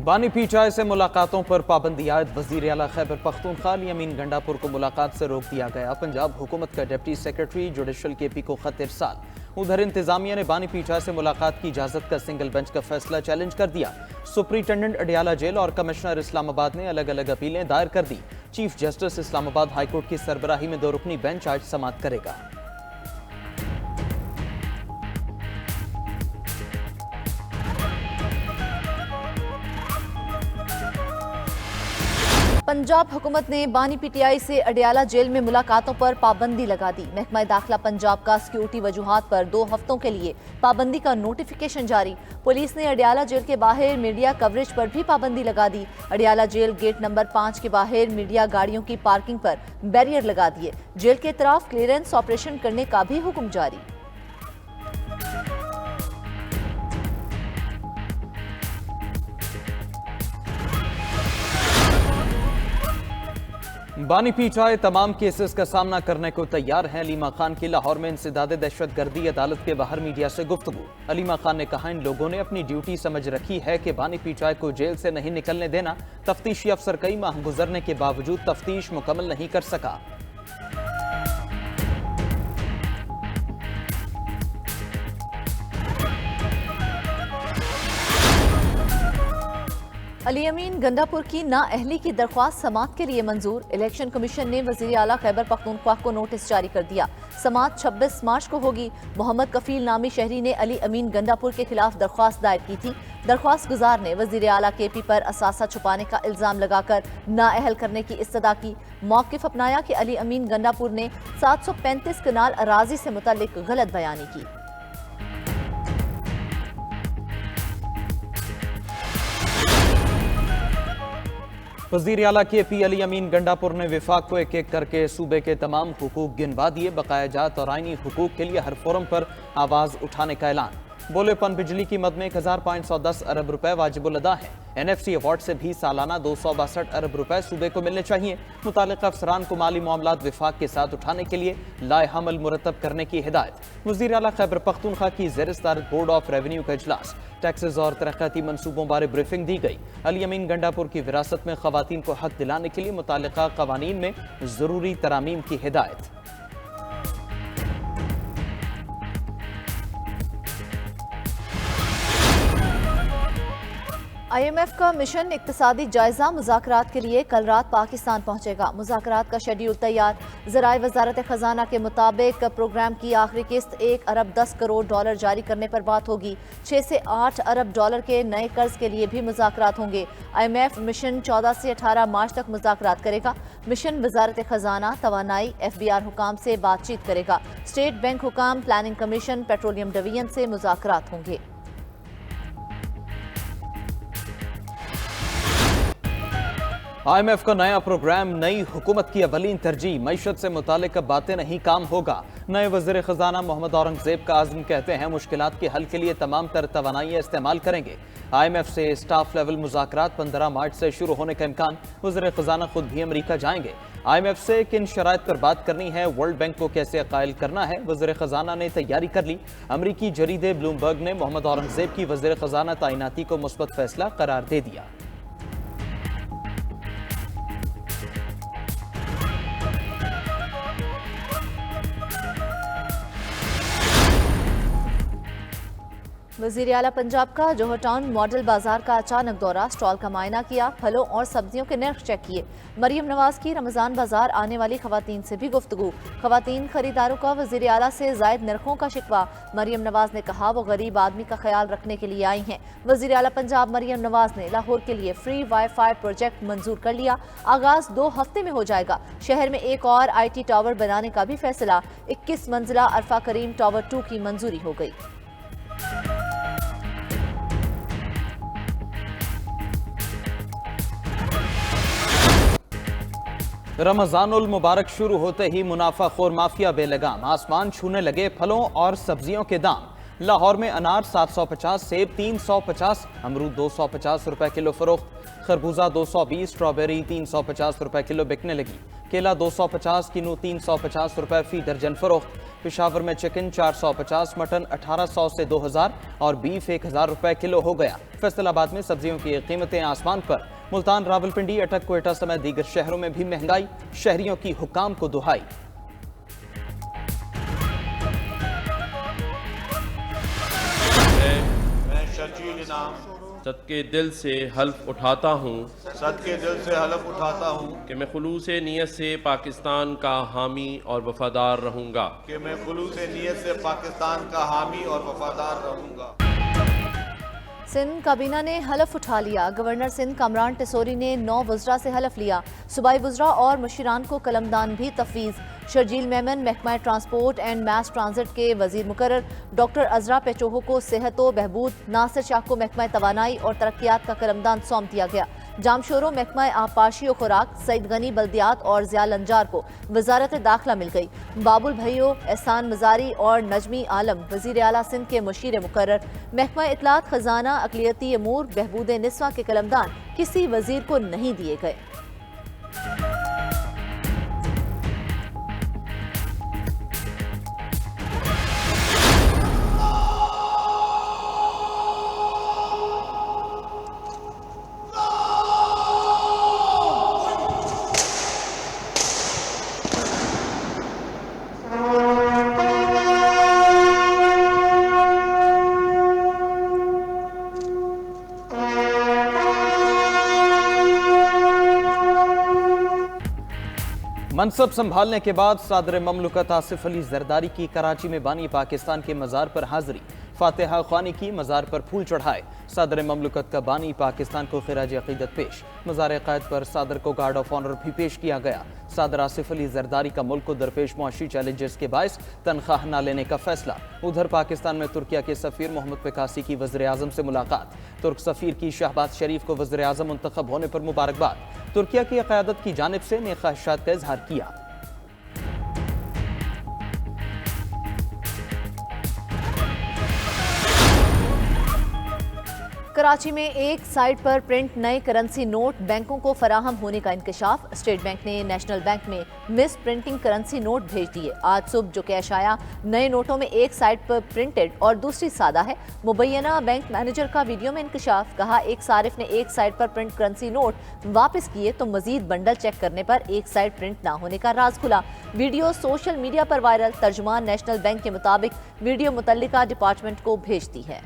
بانی پی چائے سے ملاقاتوں پر پابندی عائد وزیر اعلیٰ خیبر پختونخوا علی امین گنڈاپور کو ملاقات سے روک دیا گیا۔ پنجاب حکومت کا ڈپٹی سیکرٹری جوڈیشل کے پی کو خط ارسال۔ ادھر انتظامیہ نے بانی پی چائے سے ملاقات کی اجازت کا سنگل بینچ کا فیصلہ چیلنج کر دیا۔ سپرنٹینڈنٹ اڈیالہ جیل اور کمشنر اسلام آباد نے الگ الگ اپیلیں دائر کر دی۔ چیف جسٹس اسلام آباد ہائی کورٹ کی سربراہی میں 2 رکنی بینچ آج سماعت کرے گا۔ پنجاب حکومت نے بانی پی ٹی آئی سے اڈیالہ جیل میں ملاقاتوں پر پابندی لگا دی۔ محکمہ داخلہ پنجاب کا سیکیورٹی وجوہات پر 2 ہفتوں کے لیے پابندی کا نوٹیفیکیشن جاری۔ پولیس نے اڈیالہ جیل کے باہر میڈیا کوریج پر بھی پابندی لگا دی۔ اڈیالہ جیل گیٹ نمبر 5 کے باہر میڈیا گاڑیوں کی پارکنگ پر بیریئر لگا دیے۔ جیل کے اطراف کلیئرنس آپریشن کرنے کا بھی حکم جاری۔ بانی پی چائے تمام کیسز کا سامنا کرنے کو تیار ہیں۔ علیمہ خان کی لاہور میں انسداد دہشت گردی عدالت کے باہر میڈیا سے گفتگو۔ علیمہ خان نے کہا ان لوگوں نے اپنی ڈیوٹی سمجھ رکھی ہے کہ بانی پی چائے کو جیل سے نہیں نکلنے دینا۔ تفتیشی افسر کئی ماہ گزرنے کے باوجود تفتیش مکمل نہیں کر سکا۔ علی امین گنڈاپور کی نااہلی کی درخواست سماعت کے لیے منظور۔ الیکشن کمیشن نے وزیر اعلیٰ خیبر پختونخوا کو نوٹس جاری کر دیا۔ سماعت 26 مارچ کو ہوگی۔ محمد کفیل نامی شہری نے علی امین گنڈاپور کے خلاف درخواست دائر کی تھی۔ درخواست گزار نے وزیر اعلیٰ کے پی پر اثاثہ چھپانے کا الزام لگا کر نااہل کرنے کی استدعا کی۔ موقف اپنایا کہ علی امین گنڈاپور نے 735 کنال اراضی سے متعلق غلط بیانی کی۔ وزیر اعلیٰ کے پی علی امین گنڈاپور نے وفاق کو ایک ایک کر کے صوبے کے تمام حقوق گنوا دیے۔ بقایا جات اور آئینی حقوق کے لیے ہر فورم پر آواز اٹھانے کا اعلان۔ بولے پن بجلی کی مد میں 1510 ارب روپے واجب الادا ہیں۔ این ایف سی ایوارڈ سے بھی سالانہ 262 ارب روپے صوبے کو ملنے چاہیے۔ متعلقہ افسران کو مالی معاملات وفاق کے ساتھ اٹھانے کے لیے لائحہ عمل مرتب کرنے کی ہدایت۔ وزیر اعلیٰ خیبر پختونخوا کی زیر صدارت بورڈ آف ریونیو کا اجلاس۔ ٹیکسز اور ترقیاتی منصوبوں بارے بریفنگ دی گئی۔ علی امین گنڈاپور کی وراثت میں خواتین کو حق دلانے کے لیے متعلقہ قوانین میں ضروری ترامیم کی ہدایت۔ آئی ایم ایف کا مشن اقتصادی جائزہ مذاکرات کے لیے کل رات پاکستان پہنچے گا۔ مذاکرات کا شیڈیول تیار۔ ذرائع وزارت خزانہ کے مطابق پروگرام کی آخری قسط 1 ارب 10 کروڑ ڈالر جاری کرنے پر بات ہوگی۔ 6 سے 8 ارب ڈالر کے نئے قرض کے لیے بھی مذاکرات ہوں گے۔ آئی ایم ایف مشن 14 سے 18 مارچ تک مذاکرات کرے گا۔ مشن وزارت خزانہ، توانائی، ایف بی آر حکام سے بات چیت کرے گا۔ اسٹیٹ بینک حکام، پلاننگ کمیشن، پیٹرولیم ڈویژن سے مذاکرات ہوں گے۔ آئی ایم ایف کا نیا پروگرام نئی حکومت کی اولین ترجیح۔ معیشت سے متعلق اب باتیں نہیں کام ہوگا۔ نئے وزیر خزانہ محمد اورنگزیب کا عزم کہتے ہیں مشکلات کے حل کے لیے تمام تر توانائیاں استعمال کریں گے۔ آئی ایم ایف سے اسٹاف لیول مذاکرات 15 مارچ سے شروع ہونے کا امکان۔ وزیر خزانہ خود بھی امریکہ جائیں گے۔ آئی ایم ایف سے کن شرائط پر بات کرنی ہے، ورلڈ بینک کو کیسے قائل کرنا ہے، وزیر خزانہ نے تیاری کر لی۔ امریکی جریدے بلومبرگ نے محمد اورنگزیب کی وزیر خزانہ تعیناتی کو مثبت فیصلہ قرار دے دیا۔ وزیر اعلیٰ پنجاب کا جوہر ٹاؤن ماڈل بازار کا اچانک دورہ، سٹال کا معائنہ کیا، پھلوں اور سبزیوں کے نرخ چیک کیے۔ مریم نواز کی رمضان بازار آنے والی خواتین سے بھی گفتگو۔ خواتین خریداروں کا وزیر اعلیٰ سے زائد نرخوں کا شکوہ۔ مریم نواز نے کہا وہ غریب آدمی کا خیال رکھنے کے لیے آئی ہیں۔ وزیر اعلیٰ پنجاب مریم نواز نے لاہور کے لیے فری وائی فائی پروجیکٹ منظور کر لیا۔ آغاز 2 ہفتے میں ہو جائے گا۔ شہر میں ایک اور آئی ٹی ٹاور بنانے کا بھی فیصلہ۔ 21 منزلہ عرفہ کریم ٹاور 2 کی منظوری ہو گئی۔ رمضان المبارک شروع ہوتے ہی منافع خور مافیا بے لگام، آسمان چھونے لگے پھلوں اور سبزیوں کے دام۔ لاہور میں انار 750، سیب 350، امرود 250 روپے کلو فروخت، خربوزہ 220، اسٹرابیری 350 روپے کلو بکنے لگی، کیلا 250، کنو 350 روپے فی درجن فروخت۔ پشاور میں چکن 450، مٹن 1800 سے 2000 اور بیف 1000 روپے کلو ہو گیا۔ فیصل آباد میں سبزیوں کی قیمتیں آسمان پر۔ ملتان، راولپنڈی، اٹک، کوئٹہ سمیت دیگر شہروں میں بھی مہنگائی، شہریوں کی حکام کو دہائی۔ میں شرجیل انعام صدقے دل سے حلف اٹھاتا ہوں صدقے دل سے حلف اٹھاتا ہوں کہ میں خلوص نیت سے پاکستان کا حامی اور وفادار رہوں گا کہ میں خلوص نیت سے پاکستان کا حامی اور وفادار رہوں گا۔ سندھ کابینہ نے حلف اٹھا لیا۔ گورنر سندھ کامران ٹیسوری نے 9 وزراء سے حلف لیا۔ صوبائی وزراء اور مشیران کو قلمدان بھی تفویض۔ شرجیل میمن محکمہ ٹرانسپورٹ اینڈ میس ٹرانزٹ کے وزیر مقرر، ڈاکٹر عزرا پیچوہو کو صحت و بہبود، ناصر شاہ کو محکمہ توانائی اور ترقیات کا قلمدان سونپ دیا گیا۔ جامشورو محکمہ آبپاشی و خوراک، سعید غنی بلدیات اور ضیاء لنجار کو وزارت داخلہ مل گئی۔ بابل بھائیو، احسان مزاری اور نجمی عالم وزیر اعلیٰ سندھ کے مشیر مقرر۔ محکمہ اطلاعات، خزانہ، اقلیتی امور، بہبود نسواں کے قلمدان کسی وزیر کو نہیں دیے گئے۔ منصب سنبھالنے کے بعد صدر مملکت آصف علی زرداری کی کراچی میں بانی پاکستان کے مزار پر حاضری۔ فاتحہ خوانی کی، مزار پر پھول چڑھائے۔ صدر مملکت کا بانی پاکستان کو خراج عقیدت پیش۔ مزار قائد پر صدر کو گارڈ آف آنر بھی پیش کیا گیا۔ صدر آصف علی زرداری کا ملک کو درپیش معاشی چیلنجز کے باعث تنخواہ نہ لینے کا فیصلہ۔ ادھر پاکستان میں ترکیہ کے سفیر محمد پکاسی کی وزیر اعظم سے ملاقات۔ ترک سفیر کی شہباز شریف کو وزیر اعظم منتخب ہونے پر مبارکباد۔ ترکیہ کی قیادت کی جانب سے نیک خواہشات کا اظہار کیا۔ کراچی میں ایک سائٹ پر پرنٹ نئے کرنسی نوٹ بینکوں کو فراہم ہونے کا انکشاف۔ اسٹیٹ بینک نے نیشنل بینک میں مس پرنٹنگ کرنسی نوٹ بھیج دیے۔ آج صبح جو کیش آیا، نئے نوٹوں میں ایک سائٹ پر پرنٹڈ اور دوسری سادہ ہے۔ مبینہ بینک مینیجر کا ویڈیو میں انکشاف، کہا ایک صارف نے ایک سائٹ پر پرنٹ کرنسی نوٹ واپس کیے تو مزید بنڈل چیک کرنے پر ایک سائٹ پرنٹ نہ ہونے کا راز کھلا۔ ویڈیو سوشل میڈیا پر وائرل۔ ترجمان نیشنل بینک کے مطابق ویڈیو متعلقہ ڈپارٹمنٹ کو بھیج دی ہے۔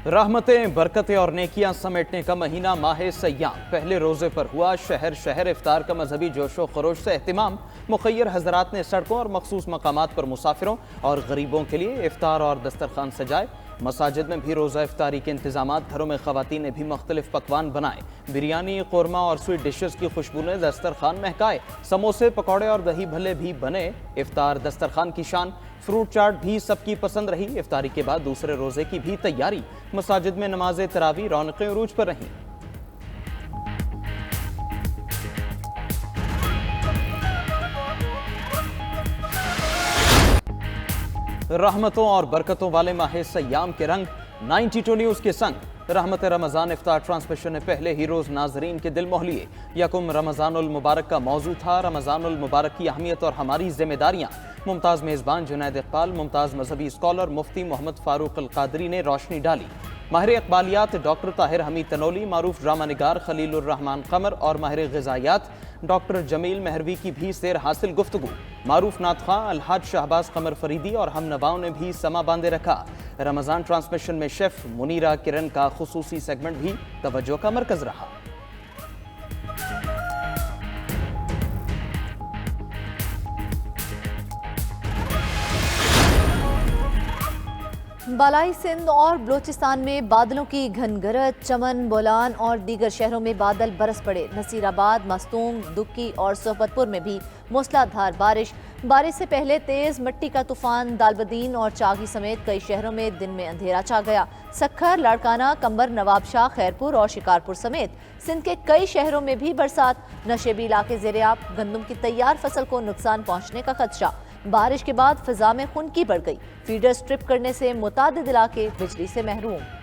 رحمتیں، برکتیں اور نیکیاں سمیٹنے کا مہینہ ماہ سیام۔ پہلے روزے پر ہوا شہر شہر افطار کا مذہبی جوش و خروش سے اہتمام۔ مخیر حضرات نے سڑکوں اور مخصوص مقامات پر مسافروں اور غریبوں کے لیے افطار اور دسترخوان سجائے۔ مساجد میں بھی روزہ افطاری کے انتظامات۔ گھروں میں خواتین نے بھی مختلف پکوان بنائے۔ بریانی، قورمہ اور سویٹ ڈشز کی خوشبو نے دسترخوان مہکائے۔ سموسے، پکوڑے اور دہی بھلے بھی بنے۔ افطار دسترخوان کی شان۔ فروٹ چاٹ بھی سب کی پسند رہی۔ افطاری کے بعد دوسرے روزے کی بھی تیاری۔ مساجد میں نماز تراویح رونقیں عروج پر رہیں۔ رحمتوں اور برکتوں والے ماہ سیام کے رنگ 92 نیوز کے سنگ۔ رحمت رمضان افطار ٹرانسمیشن نے پہلے ہی روز ناظرین کے دل موہ لیے۔ یکم رمضان المبارک کا موضوع تھا رمضان المبارک کی اہمیت اور ہماری ذمہ داریاں۔ ممتاز میزبان جنید اقبال، ممتاز مذہبی اسکالر مفتی محمد فاروق القادری نے روشنی ڈالی۔ ماہر اقبالیات ڈاکٹر طاہر حمید تنولی، معروف ڈرامہ نگار خلیل الرحمان قمر اور ماہر غذائیات ڈاکٹر جمیل مہروی کی بھی سیر حاصل گفتگو۔ معروف نعت خواں الحاج شہباز قمر فریدی اور ہم نواؤں نے بھی سما باندھے رکھا۔ رمضان ٹرانسمیشن میں شیف منیرہ کرن کا خصوصی سیگمنٹ بھی توجہ کا مرکز رہا۔ بالائی سندھ اور بلوچستان میں بادلوں کی گھنگرت، چمن، بولان اور دیگر شہروں میں بادل برس پڑے۔ نصیر آباد، مستونگ، دکی اور صحبت پور میں بھی موسلا دھار بارش سے پہلے تیز مٹی کا طوفان۔ دالبدین اور چاگی سمیت کئی شہروں میں دن میں اندھیرا چھا گیا۔ سکھر، لاڑکانہ، کمبر، نواب شاہ، خیرپور اور شکارپور سمیت سندھ کے کئی شہروں میں بھی برسات۔ نشیبی علاقے زیرآب، گندم کی تیار فصل کو نقصان پہنچنے کا خدشہ۔ بارش کے بعد فضا میں خنکی بڑھ گئی۔ فیڈر سٹرپ کرنے سے متعدد علاقے بجلی سے محروم۔